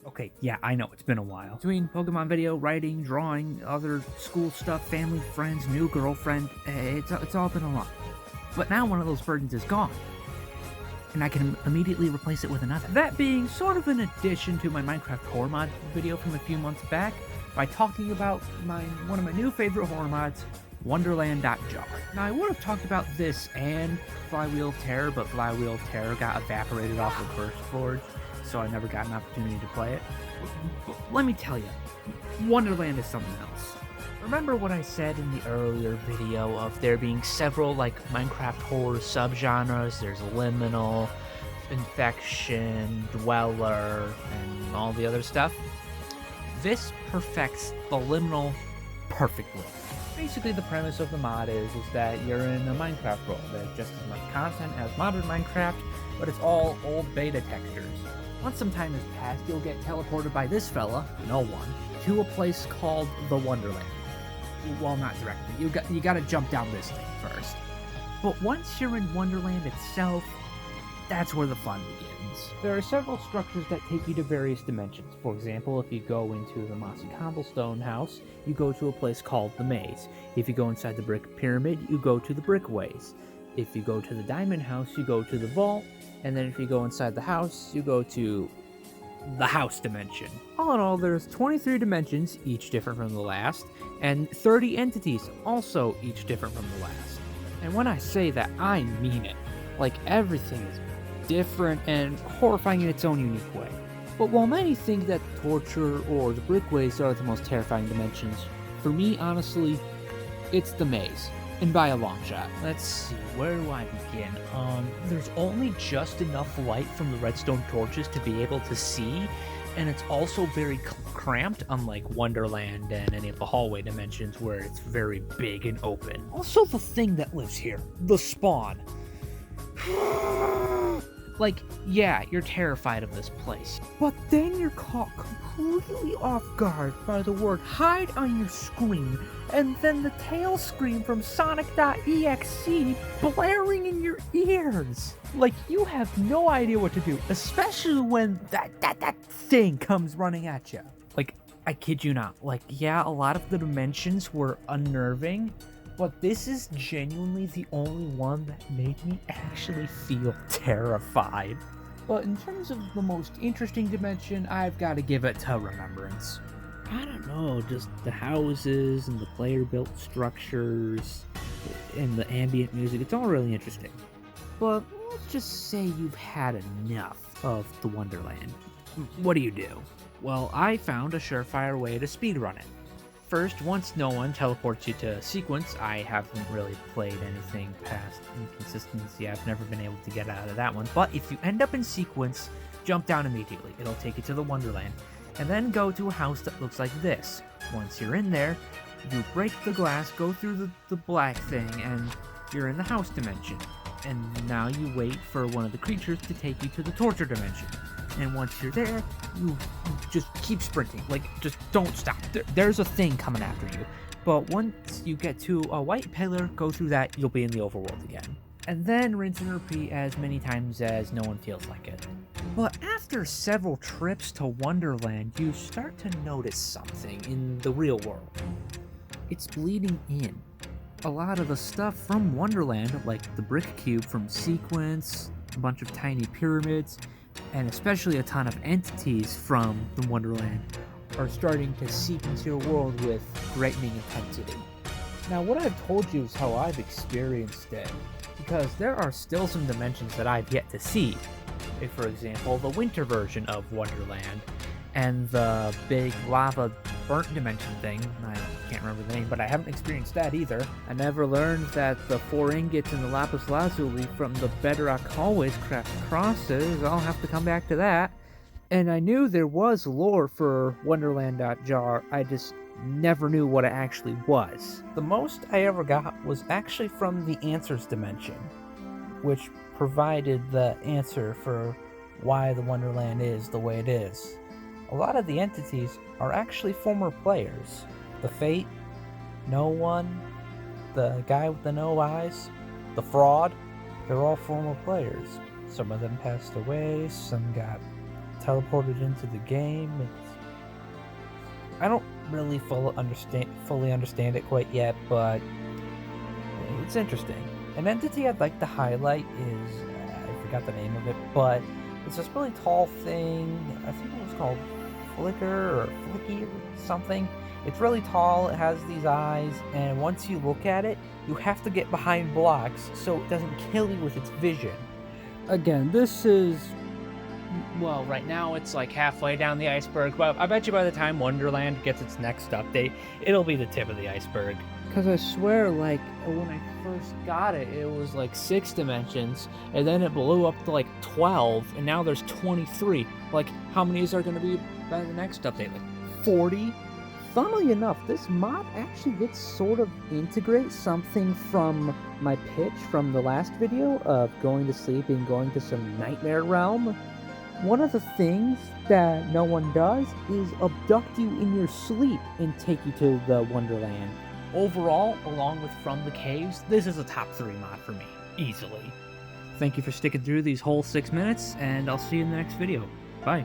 Okay, yeah, I know, it's been a while. Between Pokemon video, writing, drawing, other school stuff, family, friends, new girlfriend, it's all been a lot. But now one of those burdens is gone, and I can immediately replace it with another. That being sort of an addition to my Minecraft horror mod video from a few months back, by talking about one of my new favorite horror mods, Wonderland.Jar. Now, I would have talked about this and Flywheel Terror, but Flywheel Terror got evaporated off of Burst Forge, so I never got an opportunity to play it. But let me tell you, Wonderland is something else. Remember what I said in the earlier video of there being several, Minecraft horror subgenres? There's Liminal, Infection, Dweller, and all the other stuff? This perfects the Liminal perfectly. Basically, the premise of the mod is that you're in a Minecraft world. There's just as much content as modern Minecraft, but it's all old beta textures. Once some time has passed, you'll get teleported by this fella, no one, to a place called the Wonderland. Well, not directly. You gotta jump down this thing first. But once you're in Wonderland itself, that's where the fun begins. There are several structures that take you to various dimensions. For example, if you go into the mossy cobblestone house, you go to a place called the maze. If you go inside the brick pyramid, you go to the brickways. If you go to the diamond house, you go to the vault. And then if you go inside the house, you go to the house dimension. All in all, there's 23 dimensions, each different from the last, and 30 entities, also each different from the last. And when I say that, I mean it. Everything is different and horrifying in its own unique way. But while many think that torture or the brickways are the most terrifying dimensions, for me, honestly, it's the maze. And by a long shot. Let's see, where do I begin? There's only just enough light from the redstone torches to be able to see, and it's also very cramped, unlike Wonderland and any of the hallway dimensions where it's very big and open. Also, the thing that lives here, the spawn. Yeah, you're terrified of this place. But then you're caught completely off guard by the word hide on your screen, and then the tail scream from Sonic.exe blaring in your ears. You have no idea what to do, especially when that thing comes running at you. I kid you not. Yeah, a lot of the dimensions were unnerving, but this is genuinely the only one that made me actually feel terrified. But in terms of the most interesting dimension, I've got to give it to Remembrance. I don't know, just the houses and the player-built structures and the ambient music, it's all really interesting. But let's just say you've had enough of the Wonderland. What do? Well, I found a surefire way to speedrun it. First, once no one teleports you to Sequence, I haven't really played anything past Inconsistency. I've never been able to get out of that one. But if you end up in Sequence, jump down immediately. It'll take you to the Wonderland. And then go to a house that looks like this. Once you're in there, you break the glass, go through the black thing, and you're in the house dimension. And now you wait for one of the creatures to take you to the torture dimension. And once you're there, you just keep sprinting. Just don't stop. There's a thing coming after you. But once you get to a white pillar, go through that, you'll be in the overworld again. And then rinse and repeat as many times as no one feels like it. But after several trips to Wonderland, you start to notice something in the real world. It's bleeding in. A lot of the stuff from Wonderland, like the brick cube from Sequence, a bunch of tiny pyramids, and especially a ton of entities from the Wonderland, are starting to seep into your world with frightening intensity. Now, what I've told you is how I've experienced it, because there are still some dimensions that I've yet to see. For example, the winter version of Wonderland, and the big lava burnt dimension thing. I can't remember the name, but I haven't experienced that either. I never learned that the 4 ingots and the lapis lazuli from the bedrock hallways craft crosses. I'll have to come back to that. And I knew there was lore for Wonderland.Jar, I just never knew what it actually was. The most I ever got was actually from the Answers dimension, which provided the answer for why the Wonderland is the way it is. A lot of the entities are actually former players. The Fate, No One, the guy with the no eyes, the Fraud, they're all former players. Some of them passed away, some got teleported into the game. I don't really fully understand it quite yet, but it's interesting. An entity I'd like to highlight is, I forgot the name of it, but it's this really tall thing. I think it was called Flicker or Flicky or something. It's really tall, it has these eyes, and once you look at it, you have to get behind blocks so it doesn't kill you with its vision. Again, this is... well, right now it's like halfway down the iceberg, but I bet you by the time Wonderland gets its next update, it'll be the tip of the iceberg. Because I swear, like, when I first got it, it was like 6 dimensions, and then it blew up to like 12, and now there's 23. Like, how many is there going to be by the next update? Like, 40? Funnily enough, this mod actually gets sort of integrate something from my pitch from the last video of going to sleep and going to some nightmare realm. One of the things that no one does is abduct you in your sleep and take you to the Wonderland. Overall, along with From the Caves, this is a top 3 mod for me, easily. Thank you for sticking through these whole 6 minutes, and I'll see you in the next video. Bye.